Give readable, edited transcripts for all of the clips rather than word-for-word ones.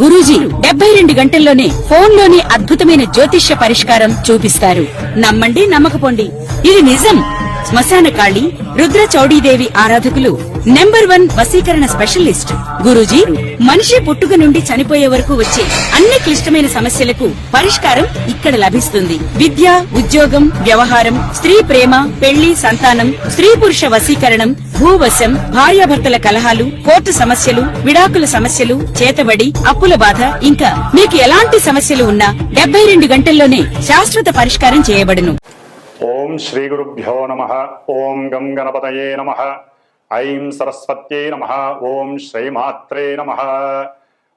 గురూజీ 72 గంటల్లోనే ఫోన్లోనే అద్భుతమైన జ్యోతిష్య పరిష్కారం చూపిస్తారు. నమ్మండి, నమ్మకపోండి, ఇది నిజం. శ్మశాన కాళి రుద్ర చౌడీదేవి ఆరాధకులు నంబర్ 1 వశీకరణ స్పెషలిస్ట్ గురూజీ. మనిషి పుట్టుక నుండి చనిపోయే వరకు వచ్చే అన్ని క్లిష్టమైన సమస్యలకు పరిష్కారం ఇక్కడ లభిస్తుంది. విద్య, ఉద్యోగం, వ్యవహారం, స్త్రీ ప్రేమ, పెళ్లి, సంతానం, స్త్రీ పురుష వశీకరణం, భూవశం, భార్యాభర్తల కలహాలు, కోర్టు సమస్యలు, విడాకుల సమస్యలు, చేతబడి, అప్పుల బాధ, ఇంకా మీకు ఎలాంటి సమస్యలు ఉన్నా 72 గంటల్లోనే శాశ్వత పరిష్కారం చేయబడును. ఓం శ్రీ గురుభ్యో నమః. ఓం గం గణపతయే నమః. ఐం సరస్వత్యై నమః. ఓం శ్రీమాత్రే నమః.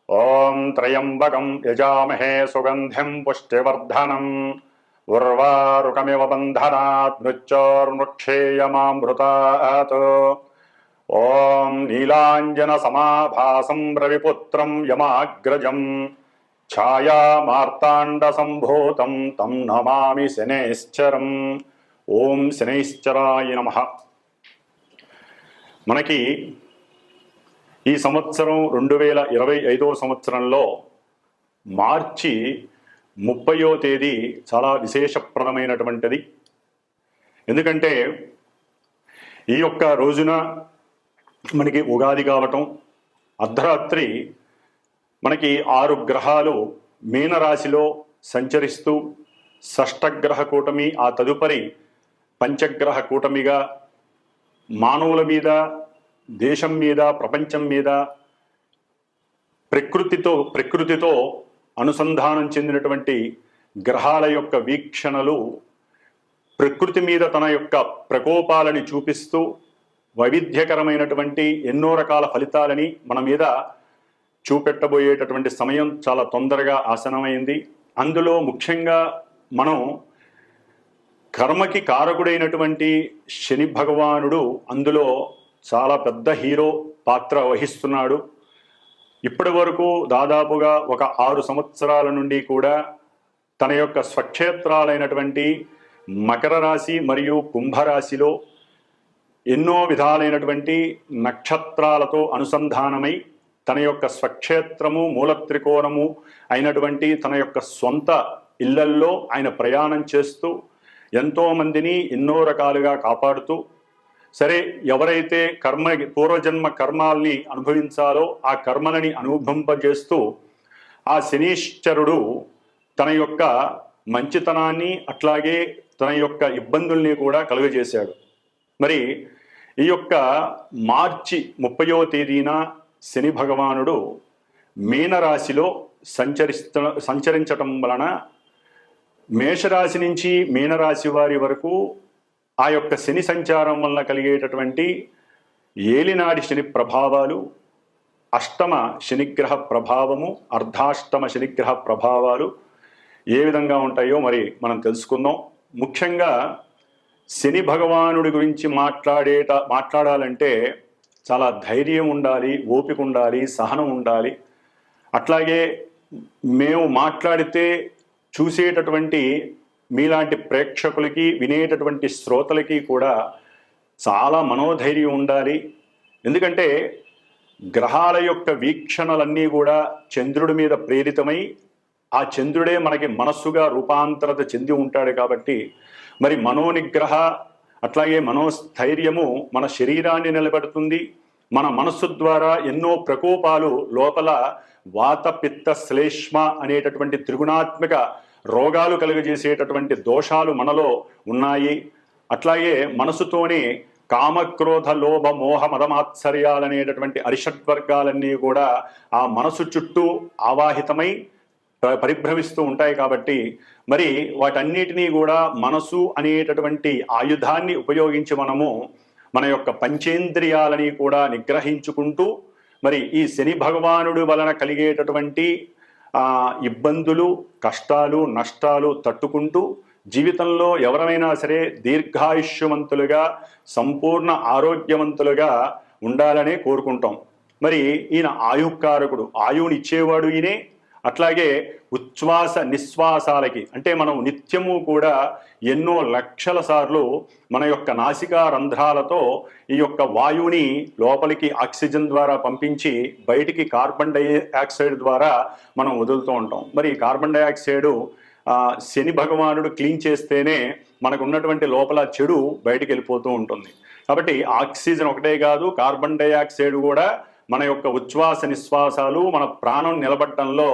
ఓం త్రయంబకం యజామహే సుగంధిం పుష్టివర్ధనం. ఉర్వారుకమివ బంధనాత్ మృత్యోర్ముక్షేయమామృతాత్. ఓం నీలాంజన సమాభాసం రవిపుత్రం యమాగ్రజం ఛాయా మార్తాండ సంభూతం తం నమామి శనైశ్చరం. ఓం శనైశ్చరాయ నమః. మనకి ఈ సంవత్సరం 2025వ సంవత్సరంలో మార్చి 30వ తేదీ చాలా విశేషప్రదమైనటువంటిది. ఎందుకంటే ఈ యొక్క రోజున మనకి ఉగాది కావటం, అర్ధరాత్రి మనకి 6 గ్రహాలు మీనరాశిలో సంచరిస్తూ షష్టగ్రహ కూటమి, ఆ తదుపరి పంచగ్రహ కూటమిగా మానవుల మీద, దేశం మీద, ప్రపంచం మీద ప్రకృతితో అనుసంధానం చెందినటువంటి గ్రహాల యొక్క వీక్షణలు ప్రకృతి మీద తన యొక్క ప్రకోపాలని చూపిస్తూ వైవిధ్యకరమైనటువంటి ఎన్నో రకాల ఫలితాలని మన మీద చూపెట్టబోయేటటువంటి సమయం చాలా తొందరగా ఆసనమైంది. అందులో ముఖ్యంగా మనం కర్మకి కారకుడైనటువంటి శని భగవానుడు అందులో చాలా పెద్ద హీరో పాత్ర వహిస్తున్నాడు. ఇప్పటి వరకు దాదాపుగా ఒక 6 సంవత్సరాల నుండి కూడా తన యొక్క స్వక్షేత్రాలైనటువంటి మకర రాశి మరియు కుంభరాశిలో ఎన్నో విధాలైనటువంటి నక్షత్రాలతో అనుసంధానమై తన యొక్క స్వక్షేత్రము, మూలత్రికోణము అయినటువంటి తన యొక్క సొంత ఇళ్లల్లో ఆయన ప్రయాణం చేస్తూ ఎంతోమందిని ఎన్నో రకాలుగా కాపాడుతూ, సరే ఎవరైతే పూర్వజన్మ కర్మాల్ని అనుభవించాలో ఆ కర్మలని అనుభవింపజేస్తూ ఆ శనీశ్వరుడు తన యొక్క మంచితనాన్ని అట్లాగే తన యొక్క ఇబ్బందుల్ని కూడా కలుగజేశాడు. మరి ఈ యొక్క మార్చి 30వ తేదీన శని భగవానుడు మీనరాశిలో సంచరించటం వలన మేషరాశి నుంచి మీనరాశి వారి వరకు ఆ యొక్క శని సంచారం వలన కలిగేటటువంటి ఏలినాడి శని ప్రభావాలు, అష్టమ శనిగ్రహ ప్రభావము, అర్ధాష్టమ శనిగ్రహ ప్రభావాలు ఏ విధంగా ఉంటాయో మరి మనం తెలుసుకుందాం. ముఖ్యంగా శని భగవానుడి గురించి మాట్లాడాలంటే చాలా ధైర్యం ఉండాలి, ఓపిక ఉండాలి, సహనం ఉండాలి. అట్లాగే మేము మాట్లాడితే చూసేటటువంటి మీలాంటి ప్రేక్షకులకి, వినేటటువంటి శ్రోతలకి కూడా చాలా మనోధైర్యం ఉండాలి. ఎందుకంటే గ్రహాల యొక్క వీక్షణలన్నీ కూడా చంద్రుడి మీద ప్రేరితమై ఆ చంద్రుడే మనకి మనస్సుగా రూపాంతరత చెంది ఉంటాడు. కాబట్టి మరి మనోనిగ్రహ అట్లాగే మనోస్థైర్యము మన శరీరాన్ని నిలబెడుతుంది. మన మనస్సు ద్వారా ఎన్నో ప్రకోపాలు లోపల వాత, పిత్త, శ్లేష్మ అనేటటువంటి త్రిగుణాత్మక రోగాలు కలుగజేసేటటువంటి దోషాలు మనలో ఉన్నాయి. అట్లాగే మనసుతోనే కామక్రోధ లోభ మోహ మదమాత్సర్యాలనేటటువంటి అరిషడ్వర్గాలన్నీ కూడా ఆ మనసు చుట్టూ ఆవాహితమై పరిభ్రమిస్తూ ఉంటాయి. కాబట్టి మరి వాటన్నిటినీ కూడా మనసు అనేటటువంటి ఆయుధాన్ని ఉపయోగించి మనము మన యొక్క పంచేంద్రియాలని కూడా నిగ్రహించుకుంటూ మరి ఈ శని భగవానుడి వలన కలిగేటటువంటి ఇబ్బందులు, కష్టాలు, నష్టాలు తట్టుకుంటూ జీవితంలో ఎవరైనా సరే దీర్ఘాయుష్యవంతులుగా, సంపూర్ణ ఆరోగ్యవంతులుగా ఉండాలనే కోరుకుంటాం. మరి ఈయన ఆయుకారకుడు, ఆయువుని ఇచ్చేవాడు ఈయనే, అట్లాగే ఉచ్ఛ్వాస నిశ్వాసాలకి అంటే మనం నిత్యము కూడా ఎన్నో లక్షల సార్లు మన యొక్క నాసికా రంధ్రాలతో ఈ యొక్క వాయువుని లోపలికి ఆక్సిజన్ ద్వారా పంపించి బయటికి కార్బన్ డైఆక్సైడ్ ద్వారా మనం వదులుతూ ఉంటాం. మరి ఈ కార్బన్ డైఆక్సైడ్ శని భగవానుడు క్లీన్ చేస్తేనే మనకు ఉన్నటువంటి లోపల చెడు బయటికి వెళ్ళిపోతూ ఉంటుంది. కాబట్టి ఆక్సిజన్ ఒకటే కాదు, కార్బన్ డైఆక్సైడ్ కూడా మన యొక్క ఉచ్ఛ్వాస నిశ్వాసాలు మన ప్రాణం నిలబడటంలో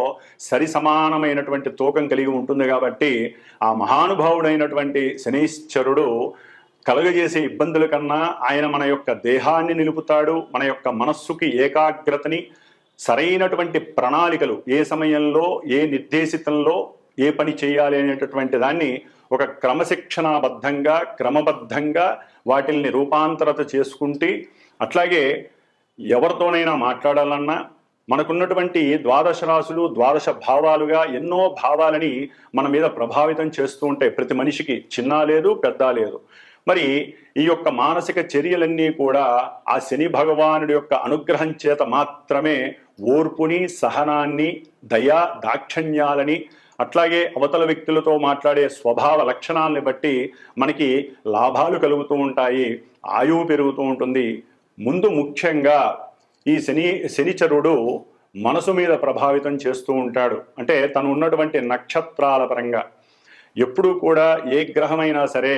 సరి సమానమైనటువంటి తూకం కలిగి ఉంటుంది. కాబట్టి ఆ మహానుభావుడైనటువంటి శనీశ్వరుడు కలుగజేసే ఇబ్బందుల కన్నా ఆయన మన యొక్క దేహాన్ని నిలుపుతాడు, మన యొక్క మనస్సుకి ఏకాగ్రతని, సరైనటువంటి ప్రణాళికలు ఏ సమయంలో ఏ నిర్దేశితంలో ఏ పని చేయాలి అనేటటువంటి దాన్ని ఒక క్రమశిక్షణాబద్ధంగా క్రమబద్ధంగా వాటిల్ని రూపాంతరత చేసుకుంటే, అట్లాగే ఎవరితోనైనా మాట్లాడాలన్నా మనకున్నటువంటి ద్వాదశ రాశులు ద్వాదశ భావాలుగా ఎన్నో భావాలని మన మీద ప్రభావితం చేస్తూ ఉంటాయి. ప్రతి మనిషికి చిన్న లేదు పెద్ద లేదు. మరి ఈ యొక్క మానసిక చర్యలన్నీ కూడా ఆ శని భగవానుడి యొక్క అనుగ్రహం చేత మాత్రమే ఓర్పుని, సహనాన్ని, దయా దాక్షణ్యాలని, అట్లాగే అవతల వ్యక్తులతో మాట్లాడే స్వభావ లక్షణాలని బట్టి మనకి లాభాలు కలుగుతూ ఉంటాయి, ఆయువు పెరుగుతూ ఉంటుంది. ముందు ముఖ్యంగా ఈ శనిచరుడు మనసు మీద ప్రభావితం చేస్తూ ఉంటాడు. అంటే తను ఉన్నటువంటి నక్షత్రాల పరంగా ఎప్పుడూ కూడా ఏ గ్రహమైనా సరే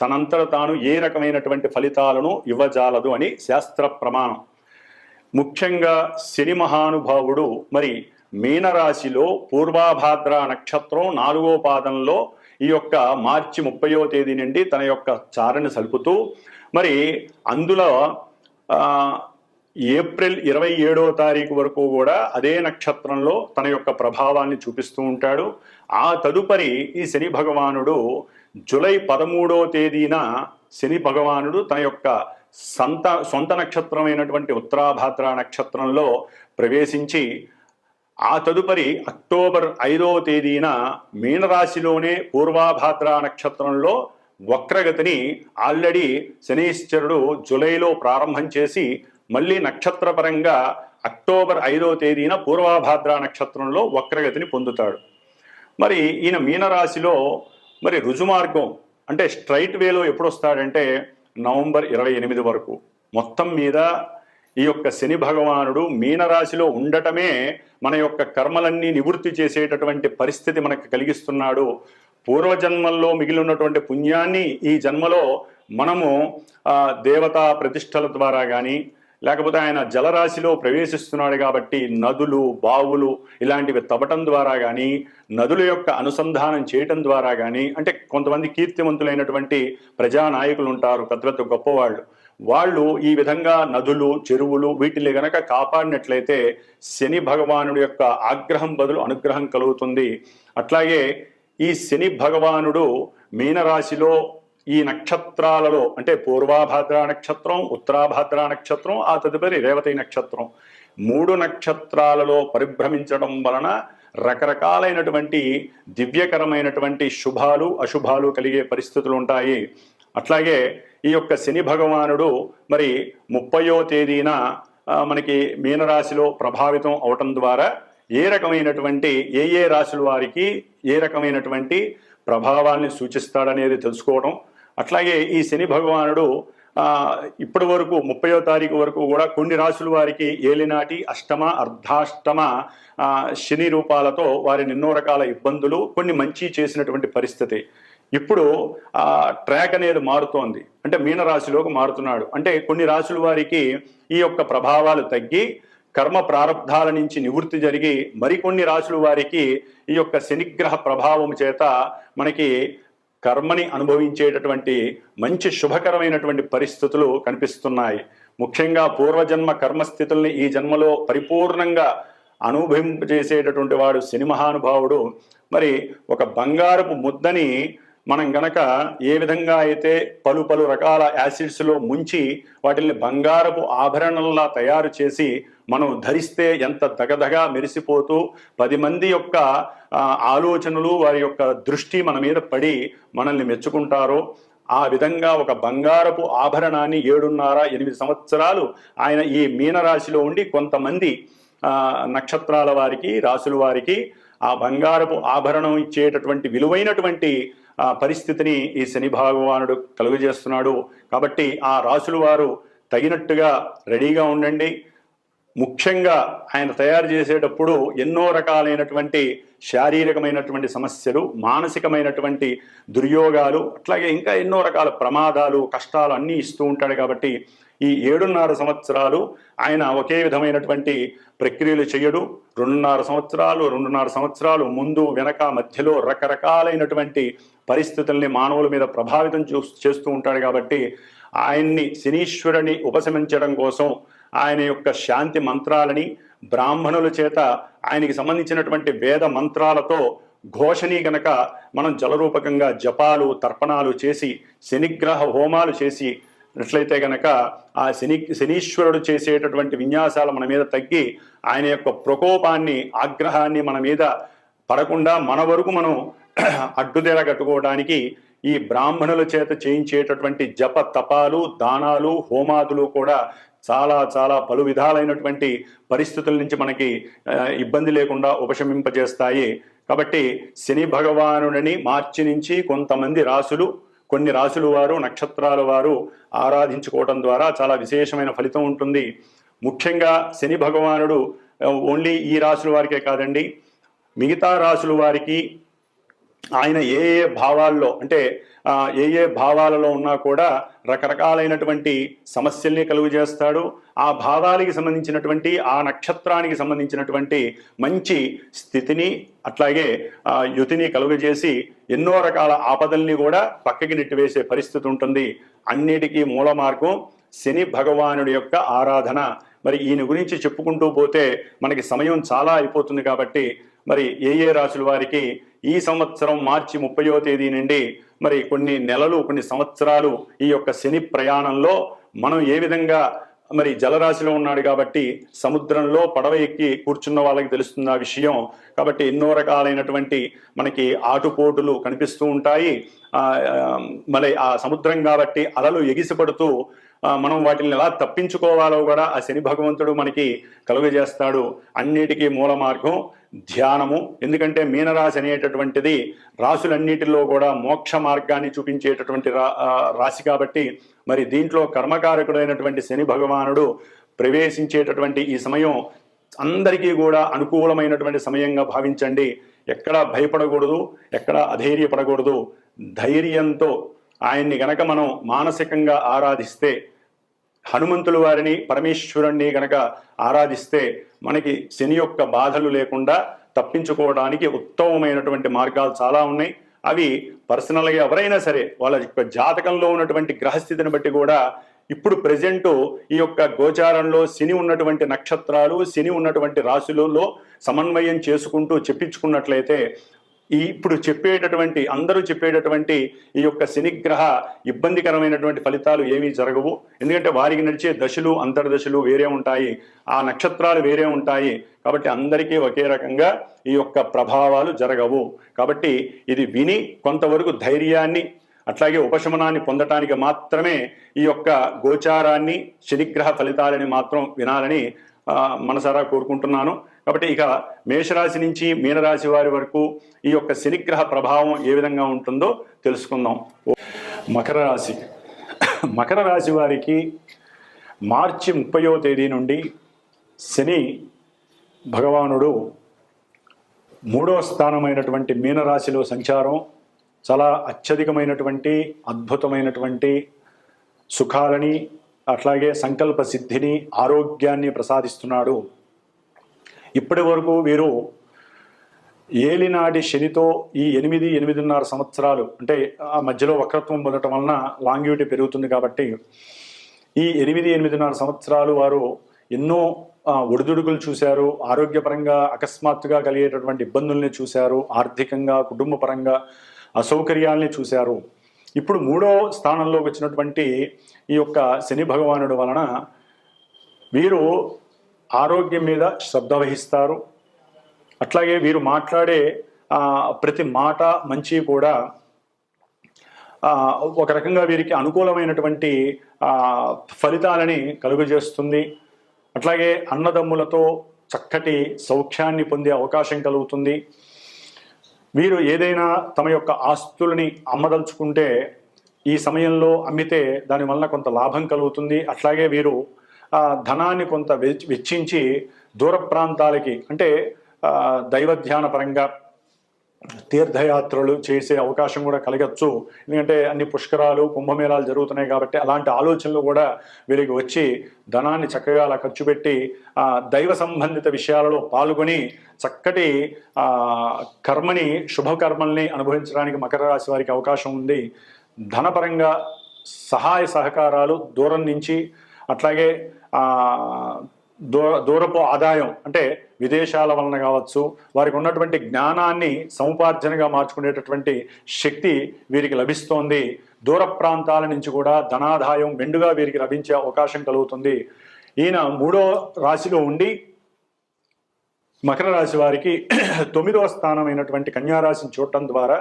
తనంతట తాను ఏ రకమైనటువంటి ఫలితాలను ఇవ్వజాలదు అని శాస్త్ర ప్రమాణం. ముఖ్యంగా శని మహానుభావుడు మరి మీనరాశిలో పూర్వాభాద్ర నక్షత్రం 4వ పాదంలో ఈ యొక్క మార్చి 30వ తేదీ నుండి తన యొక్క చారణ సలుపుతూ మరి అందులో ఏప్రిల్ 27వ తారీఖు వరకు కూడా అదే నక్షత్రంలో తన యొక్క ప్రభావాన్ని చూపిస్తూ ఉంటాడు. ఆ తదుపరి ఈ శని భగవానుడు జూలై 13వ తేదీన శని భగవానుడు తన యొక్క సొంత నక్షత్రమైనటువంటి ఉత్తరాభాద్ర నక్షత్రంలో ప్రవేశించి ఆ తదుపరి అక్టోబర్ 5వ తేదీన మీనరాశిలోనే పూర్వాభాద్ర నక్షత్రంలో వక్రగతిని ఆల్రెడీ శనీశ్వరుడు జూలైలో ప్రారంభం చేసి మళ్ళీ నక్షత్రపరంగా అక్టోబర్ 5వ తేదీన పూర్వాభాద్ర నక్షత్రంలో వక్రగతిని పొందుతాడు. మరి ఈయన మీనరాశిలో మరి రుజుమార్గం అంటే స్ట్రైట్ వేలో ఎప్పుడు వస్తాడంటే నవంబర్ 28 వరకు. మొత్తం మీద ఈ యొక్క శని భగవానుడు మీనరాశిలో ఉండటమే మన యొక్క కర్మలన్నీ నివృత్తి చేసేటటువంటి పరిస్థితి మనకు కలిగిస్తున్నాడు. పూర్వజన్మల్లో మిగిలి ఉన్నటువంటి పుణ్యాన్ని ఈ జన్మలో మనము దేవతా ప్రతిష్టల ద్వారా కానీ లేకపోతే ఆయన జలరాశిలో ప్రవేశిస్తున్నాడు కాబట్టి నదులు, బావులు ఇలాంటివి తవ్వటం ద్వారా కానీ, నదుల యొక్క అనుసంధానం చేయటం ద్వారా కానీ, అంటే కొంతమంది కీర్తివంతులైనటువంటి ప్రజానాయకులు ఉంటారు, పెద్ద పెద్ద గొప్పవాళ్ళు, వాళ్ళు ఈ విధంగా నదులు, చెరువులు వీటిని గనక కాపాడినట్లయితే శని భగవానుడి యొక్క ఆగ్రహం బదులు అనుగ్రహం కలుగుతుంది. అట్లాగే ఈ శని భగవానుడు మీనరాశిలో ఈ నక్షత్రాలలో అంటే పూర్వాభాద్ర నక్షత్రం, ఉత్తరాభాద్ర నక్షత్రం, ఆ తదుపరి రేవతి నక్షత్రం 3 నక్షత్రాలలో పరిభ్రమించడం వలన రకరకాలైనటువంటి దివ్యకరమైనటువంటి శుభాలు అశుభాలు కలిగే పరిస్థితులు ఉంటాయి. అట్లాగే ఈ యొక్క శని భగవానుడు మరి 30వ తేదీన మనకి మీనరాశిలో ప్రభావితం అవటం ద్వారా ఏ రకమైనటువంటి ఏ రాశుల వారికి ఏ రకమైనటువంటి ప్రభావాన్ని సూచిస్తాడనేది తెలుసుకోవడం. అట్లాగే ఈ శని భగవానుడు ఇప్పటి వరకు 30వ తారీఖు వరకు కూడా కొన్ని రాశుల వారికి ఏలినాటి, అష్టమ, అర్ధాష్టమ శని రూపాలతో వారిని ఎన్నో రకాల ఇబ్బందులు, కొన్ని మంచి చేసినటువంటి పరిస్థితి. ఇప్పుడు ట్రాక్ అనేది మారుతోంది, అంటే మీనరాశిలోకి మారుతున్నాడు. అంటే కొన్ని రాశుల వారికి ఈ యొక్క ప్రభావాలు తగ్గి కర్మ ప్రారంధాల నుంచి నివృత్తి జరిగి మరికొన్ని రాశుల వారికి ఈ యొక్క శనిగ్రహ ప్రభావం చేత మనకి కర్మని అనుభవించేటటువంటి మంచి శుభకరమైనటువంటి పరిస్థితులు కనిపిస్తున్నాయి. ముఖ్యంగా పూర్వజన్మ కర్మస్థితుల్ని ఈ జన్మలో పరిపూర్ణంగా అనుభవింపజేసేటటువంటి వాడు శని మహానుభావుడు. మరి ఒక బంగారపు ముద్దని మనం గనక ఏ విధంగా అయితే పలు రకాల యాసిడ్స్లో ముంచి వాటిని బంగారపు ఆభరణంలా తయారు చేసి మనం ధరిస్తే ఎంత దగదగా మెరిసిపోతూ 10 మంది యొక్క ఆలోచనలు, వారి యొక్క దృష్టి మన మీద పడి మనల్ని మెచ్చుకుంటారో, ఆ విధంగా ఒక బంగారపు ఆభరణాన్ని 7.5-8 సంవత్సరాలు ఆయన ఈ మీనరాశిలో ఉండి కొంతమంది నక్షత్రాల వారికి, రాసుల వారికి ఆ బంగారపు ఆభరణం ఇచ్చేటటువంటి విలువైనటువంటి పరిస్థితిని ఈ శని భగవానుడు కలుగజేస్తున్నాడు. కాబట్టి ఆ రాసుల వారు తగినట్టుగా రెడీగా ఉండండి. ముఖ్యంగా ఆయన తయారు చేసేటప్పుడు ఎన్నో రకాలైనటువంటి శారీరకమైనటువంటి సమస్యలు, మానసికమైనటువంటి దుర్యోగాలు, అట్లాగే ఇంకా ఎన్నో రకాల ప్రమాదాలు, కష్టాలు అన్నీ ఇస్తూ ఉంటాడు. కాబట్టి ఈ 7.5 సంవత్సరాలు ఆయన ఒకే విధమైనటువంటి ప్రక్రియలు చేయడు. 2.5 సంవత్సరాలు ముందు వెనక మధ్యలో రకరకాలైనటువంటి పరిస్థితుల్ని మానవుల మీద ప్రభావితం చేస్తూ ఉంటాడు. కాబట్టి ఆయన్ని శనీశ్వరుని ఉపశమించడం కోసం ఆయన యొక్క శాంతి మంత్రాలని బ్రాహ్మణుల చేత ఆయనకి సంబంధించినటువంటి వేద మంత్రాలతో ఘోషని గనక మనం జలరూపకంగా జపాలు, తర్పణాలు చేసి శనిగ్రహ హోమాలు చేసి అట్లయితే గనక ఆ శనీశ్వరుడు చేసేటటువంటి విన్యాసాలు మన మీద తగ్గి ఆయన యొక్క ప్రకోపాన్ని, ఆగ్రహాన్ని మన మీద పడకుండా మన వరకు మనం అడ్డుతెర కట్టుకోవడానికి ఈ బ్రాహ్మణుల చేత చేయించేటటువంటి జప తపాలు, దానాలు, హోమాదులు కూడా చాలా చాలా పలు విధాలైనటువంటి పరిస్థితుల నుంచి మనకి ఇబ్బంది లేకుండా ఉపశమింపజేస్తాయి. కాబట్టి శని భగవానుడిని మార్చి నుంచి కొంతమంది రాసులు, కొన్ని రాసుల వారు, నక్షత్రాల వారు ఆరాధించుకోవడం ద్వారా చాలా విశేషమైన ఫలితం ఉంటుంది. ముఖ్యంగా శని భగవానుడు ఓన్లీ ఈ రాసుల వారికే కాదండి, మిగతా రాసుల వారికి ఆయన ఏ ఏ భావాల్లో అంటే ఏ భావాలలో ఉన్నా కూడా రకరకాలైనటువంటి సమస్యల్ని కలుగు చేస్తాడు. ఆ భావాలకి సంబంధించినటువంటి, ఆ నక్షత్రానికి సంబంధించినటువంటి మంచి స్థితిని అట్లాగే యుతిని కలుగజేసి ఎన్నో రకాల ఆపదల్ని కూడా పక్కకి నెట్టివేసే పరిస్థితి ఉంటుంది. అన్నిటికీ మూల మార్గం శని భగవానుడి యొక్క ఆరాధన. మరి ఈయన గురించి చెప్పుకుంటూ పోతే మనకి సమయం చాలా అయిపోతుంది. కాబట్టి మరి ఏ రాసుల వారికి ఈ సంవత్సరం మార్చి 30వ తేదీ నుండి మరి కొన్ని నెలలు, కొన్ని సంవత్సరాలు ఈ యొక్క శని ప్రయాణంలో మనం ఏ విధంగా, మరి జలరాశిలో ఉన్నాడు కాబట్టి సముద్రంలో పడవ ఎక్కి కూర్చున్న వాళ్ళకి తెలుస్తుంది ఆ విషయం. కాబట్టి ఎన్నో రకాలైనటువంటి మనకి ఆటుపోటులు కనిపిస్తూ ఉంటాయి. మళ్ళీ ఆ సముద్రం కాబట్టి అలలు ఎగిసిపడుతూ మనం వాటిని ఎలా తప్పించుకోవాలో కూడా ఆ శని భగవంతుడు మనకి కలుగజేస్తాడు. అన్నిటికీ మూల మార్గం ధ్యానము. ఎందుకంటే మీనరాశి అనేటటువంటిది రాశులన్నిటిలో కూడా మోక్ష మార్గాన్ని చూపించేటటువంటి రాశి కాబట్టి మరి దీంట్లో కర్మకారకుడైనటువంటి శని భగవానుడు ప్రవేశించేటటువంటి ఈ సమయం అందరికీ కూడా అనుకూలమైనటువంటి సమయంగా భావించండి. ఎక్కడ భయపడకూడదు, ఎక్కడ అధైర్యపడకూడదు. ధైర్యంతో ఆయన్ని గనక మనం మానసికంగా ఆరాధిస్తే, హనుమంతుల వారిని, పరమేశ్వరుణ్ణి గనక ఆరాధిస్తే మనకి శని యొక్క బాధలు లేకుండా తప్పించుకోవడానికి ఉత్తమమైనటువంటి మార్గాలు చాలా ఉన్నాయి. అవి పర్సనల్గా ఎవరైనా సరే వాళ్ళ యొక్క జాతకంలో ఉన్నటువంటి గ్రహస్థితిని బట్టి కూడా ఇప్పుడు ప్రెజెంట్ ఈ యొక్క గోచారంలో శని ఉన్నటువంటి నక్షత్రాలు, శని ఉన్నటువంటి రాశులలో సమన్వయం చేసుకుంటూ చెప్పించుకున్నట్లయితే ఇప్పుడు చెప్పేటటువంటి అందరూ చెప్పేటటువంటి ఈ యొక్క శనిగ్రహ ఇబ్బందికరమైనటువంటి ఫలితాలు ఏమీ జరగవు. ఎందుకంటే వారికి నడిచే దశలు, అంతర్దశలు వేరే ఉంటాయి, ఆ నక్షత్రాలు వేరే ఉంటాయి. కాబట్టి అందరికీ ఒకే రకంగా ఈ యొక్క ప్రభావాలు జరగవు. కాబట్టి ఇది విని కొంతవరకు ధైర్యాన్ని అట్లాగే ఉపశమనాన్ని పొందటానికి మాత్రమే ఈ యొక్క గోచారాన్ని, శనిగ్రహ ఫలితాలని మాత్రం వినాలని మనసారా కోరుకుంటున్నాను. కాబట్టి ఇక మేషరాశి నుంచి మీనరాశి వారి వరకు ఈ యొక్క శనిగ్రహ ప్రభావం ఏ విధంగా ఉంటుందో తెలుసుకుందాం. మకర రాశి. మకర రాశి వారికి మార్చి 30వ తేదీ నుండి శని భగవానుడు 3వ స్థానమైనటువంటి మీనరాశిలో సంచారం చాలా అత్యధికమైనటువంటి అద్భుతమైనటువంటి సుఖాలని అట్లాగే సంకల్ప సిద్ధిని, ఆరోగ్యాన్ని ప్రసాదిస్తున్నాడు. ఇప్పటి వరకు వీరు ఏలినాటి శనితో ఈ 8.5 సంవత్సరాలు అంటే ఆ మధ్యలో వక్రత్వం పొందటం వలన లాంగ్యూటీ పెరుగుతుంది. కాబట్టి ఈ 8.5 సంవత్సరాలు వారు ఎన్నో ఒడిదుడుకులు చూశారు. ఆరోగ్యపరంగా అకస్మాత్తుగా కలిగేటటువంటి ఇబ్బందుల్ని చూశారు. ఆర్థికంగా, కుటుంబపరంగా అసౌకర్యాల్ని చూశారు. ఇప్పుడు 3వ స్థానంలోకి వచ్చినటువంటి ఈ యొక్క శని భగవానుడు వలన వీరు ఆరోగ్యం మీద శ్రద్ధ వహిస్తారు. అట్లాగే వీరు మాట్లాడే ప్రతి మాట మంచి కూడా ఒక రకంగా వీరికి అనుకూలమైనటువంటి ఫలితాలని కలుగజేస్తుంది. అట్లాగే అన్నదమ్ములతో చక్కటి సౌఖ్యాన్ని పొందే అవకాశం కలుగుతుంది. వీరు ఏదైనా తమ యొక్క ఆస్తులని అమ్మదలుచుకుంటే ఈ సమయంలో అమ్మితే దానివల్ల కొంత లాభం కలుగుతుంది. అట్లాగే వీరు ధనాన్ని కొంత వెచ్చించి దూర ప్రాంతాలకి అంటే దైవధ్యాన పరంగా తీర్థయాత్రలు చేసే అవకాశం కూడా కలగచ్చు. ఎందుకంటే అన్ని పుష్కరాలు కుంభమేళాలు జరుగుతున్నాయి కాబట్టి అలాంటి ఆలోచనలు కూడా వీరికి వచ్చి ధనాన్ని చక్కగా అలా ఖర్చు పెట్టి దైవ సంబంధిత విషయాలలో పాల్గొని చక్కటి కర్మని శుభకర్మల్ని అనుభవించడానికి మకర రాశి వారికి అవకాశం ఉంది. ధనపరంగా సహాయ సహకారాలు దూరం నుంచి అట్లాగే దూరపు ఆదాయం అంటే విదేశాల వలన కావచ్చు, వారికి ఉన్నటువంటి జ్ఞానాన్ని సముపార్జనగా మార్చుకునేటటువంటి శక్తి వీరికి లభిస్తోంది. దూర ప్రాంతాల నుంచి కూడా ధనాదాయం మెండుగా వీరికి లభించే అవకాశం కలుగుతుంది. ఈయన 3వ రాశిలో ఉండి మకర రాశి వారికి 9వ స్థానమైనటువంటి కన్యారాశిని చూడటం ద్వారా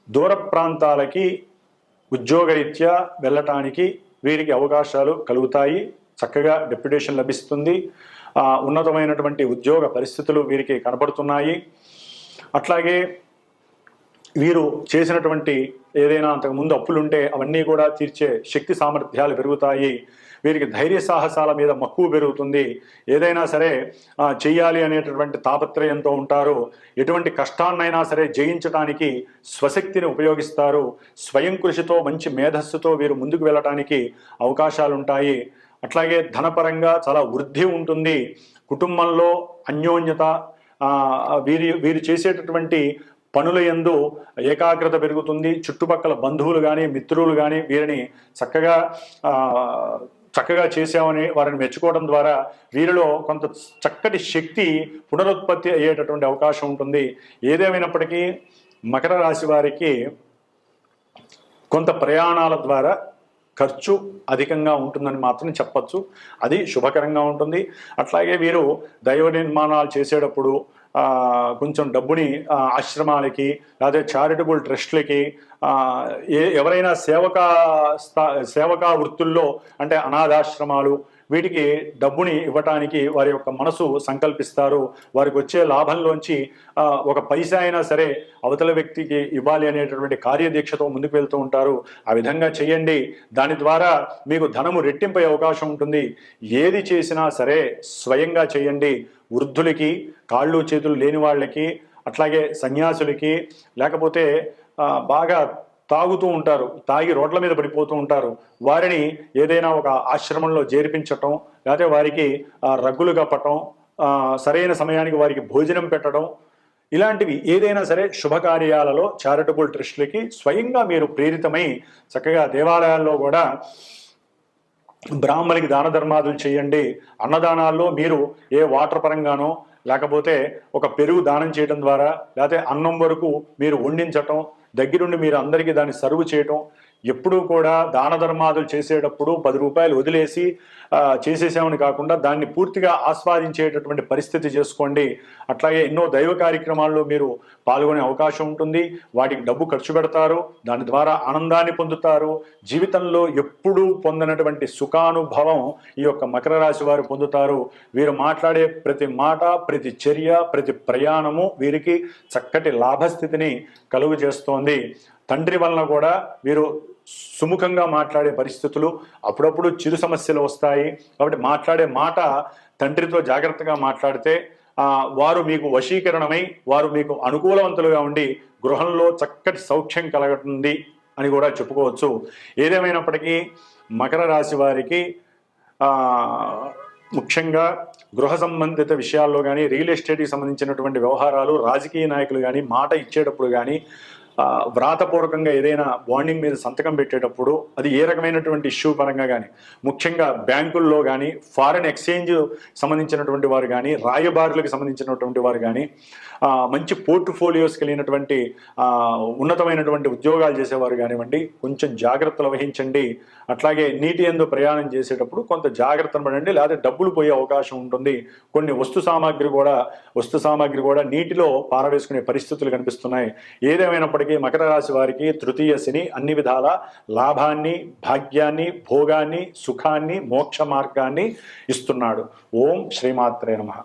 దూర ప్రాంతాలకి ఉద్యోగరీత్యా వెళ్ళటానికి వీరికి అవకాశాలు కలుగుతాయి. చక్కగా డెప్యుటేషన్ లభిస్తుంది. ఉన్నతమైనటువంటి ఉద్యోగ పరిస్థితులు వీరికి కనబడుతున్నాయి. అట్లాగే వీరు చేసినటువంటి ఏదైనా అంతకుముందు అప్పులుంటే అవన్నీ కూడా తీర్చే శక్తి సామర్థ్యాలు పెరుగుతాయి. వీరికి ధైర్య సాహసాల మీద మక్కువ పెరుగుతుంది. ఏదైనా సరే చెయ్యాలి అనేటటువంటి తాపత్రయంతో ఉంటారు. ఎటువంటి కష్టాన్నైనా సరే జయించడానికి స్వశక్తిని ఉపయోగిస్తారు. స్వయం కృషితో మంచి మేధస్సుతో వీరు ముందుకు వెళ్ళటానికి అవకాశాలు ఉంటాయి. అట్లాగే ధనపరంగా చాలా వృద్ధి ఉంటుంది. కుటుంబంలో అన్యోన్యత, వీరు చేసేటటువంటి పనుల యందు ఏకాగ్రత పెరుగుతుంది. చుట్టుపక్కల బంధువులు కానీ మిత్రులు కానీ వీరిని చక్కగా చేసామని వారిని మెచ్చుకోవడం ద్వారా వీరిలో కొంత చక్కటి శక్తి పునరుత్పత్తి అయ్యేటటువంటి అవకాశం ఉంటుంది. ఏదేమైనప్పటికీ మకర రాశి వారికి కొంత ప్రయాణాల ద్వారా ఖర్చు అధికంగా ఉంటుందని మాత్రం చెప్పచ్చు. అది శుభకరంగా ఉంటుంది. అట్లాగే వీరు దైవ నిర్మాణాలు చేసేటప్పుడు కొంచెం డబ్బుని ఆశ్రమాలకి లేదా చారిటబుల్ ట్రస్ట్లకి ఎవరైనా సేవకా వృత్తుల్లో అంటే అనాథాశ్రమాలు వీటికి డబ్బుని ఇవ్వటానికి వారి యొక్క మనసు సంకల్పిస్తారు. వారికి వచ్చే లాభంలోంచి ఒక పైసా అయినా సరే అవతల వ్యక్తికి ఇవ్వాలి అనేటటువంటి కార్యదీక్షతో ముందుకు వెళ్తూ ఉంటారు. ఆ విధంగా చేయండి. దాని ద్వారా మీకు ధనము రెట్టింపే అవకాశం ఉంటుంది. ఏది చేసినా సరే స్వయంగా చేయండి. వృద్ధులకి, కాళ్ళు చేతులు లేని వాళ్ళకి, అట్లాగే సన్యాసులకి, లేకపోతే బాగా తాగుతూ ఉంటారు, తాగి రోడ్ల మీద పడిపోతూ ఉంటారు, వారిని ఏదైనా ఒక ఆశ్రమంలో చేర్పించటం, లేకపోతే వారికి రగ్గులు కప్పటం, సరైన సమయానికి వారికి భోజనం పెట్టడం, ఇలాంటివి ఏదైనా సరే శుభకార్యాలలో చారిటబుల్ ట్రస్ట్లకి స్వయంగా మీరు ప్రేరితమై చక్కగా దేవాలయాల్లో కూడా బ్రాహ్మణికి దాన ధర్మాదులు చేయండి. అన్నదానాల్లో మీరు ఏ వాటర్ పరంగానో లేకపోతే ఒక పెరుగు దానం చేయడం ద్వారా లేకపోతే అన్నం వరకు మీరు వండించటం, దగ్గరుండి మీరు అందరికీ దాన్ని సర్వ్ చేయటం, ఎప్పుడూ కూడా దాన ధర్మాదులు చేసేటప్పుడు 10 రూపాయలు వదిలేసి చేసేసామని కాకుండా దాన్ని పూర్తిగా ఆస్వాదించేటటువంటి పరిస్థితి చేసుకోండి. అట్లాగే ఎన్నో దైవ కార్యక్రమాల్లో మీరు పాల్గొనే అవకాశం ఉంటుంది. వాటికి డబ్బు ఖర్చు పెడతారు, దాని ద్వారా ఆనందాన్ని పొందుతారు. జీవితంలో ఎప్పుడూ పొందినటువంటి సుఖానుభవం ఈ యొక్క మకర రాశి వారు పొందుతారు. వీరు మాట్లాడే ప్రతి మాట, ప్రతి చర్య, ప్రతి ప్రయాణము వీరికి చక్కటి లాభస్థితిని కలుగు చేస్తోంది. తండ్రి వలన కూడా వీరు సుముఖంగా మాట్లాడే పరిస్థితులు, అప్పుడప్పుడు చిరు సమస్యలు వస్తాయి. కాబట్టి మాట్లాడే మాట తండ్రితో జాగ్రత్తగా మాట్లాడితే వారు మీకు వశీకరణమై వారు మీకు అనుకూలవంతులుగా ఉండి గృహంలో చక్కటి సౌఖ్యం కలగటుంది అని కూడా చెప్పుకోవచ్చు. ఏదేమైనప్పటికీ మకర రాశి వారికి ముఖ్యంగా గృహ సంబంధిత విషయాల్లో కానీ, రియల్ ఎస్టేట్కి సంబంధించినటువంటి వ్యవహారాలు, రాజకీయ నాయకులు కానీ మాట ఇచ్చేటప్పుడు కానీ, వ్రాతపూర్వకంగా ఏదైనా బాండింగ్ మీద సంతకం పెట్టేటప్పుడు అది ఏ రకమైనటువంటి ఇష్యూ పరంగా కానీ, ముఖ్యంగా బ్యాంకుల్లో కానీ, ఫారెన్ ఎక్స్చేంజ్ సంబంధించినటువంటి వారు కానీ, రాయబారులకు సంబంధించినటువంటి వారు కానీ, మంచి పోర్ట్ఫోలియోస్ కలిగినటువంటి ఉన్నతమైనటువంటి ఉద్యోగాలు చేసేవారు కానివ్వండి, కొంచెం జాగ్రత్తలు వహించండి. అట్లాగే నీటి యందు ప్రయాణం చేసేటప్పుడు కొంత జాగ్రత్తలు పడండి, లేదా డబ్బులు పోయే అవకాశం ఉంటుంది. కొన్ని వస్తు సామాగ్రి కూడా నీటిలో పారవేసుకునే పరిస్థితులు కనిపిస్తున్నాయి. ఏదేమైనప్పటికీ మకర రాశి వారికి తృతీయ శని అన్ని విధాల లాభాన్ని, భాగ్యాన్ని, భోగాన్ని, సుఖాన్ని, మోక్ష మార్గాన్ని ఇస్తున్నాడు. ఓం శ్రీమాత్రే నమః.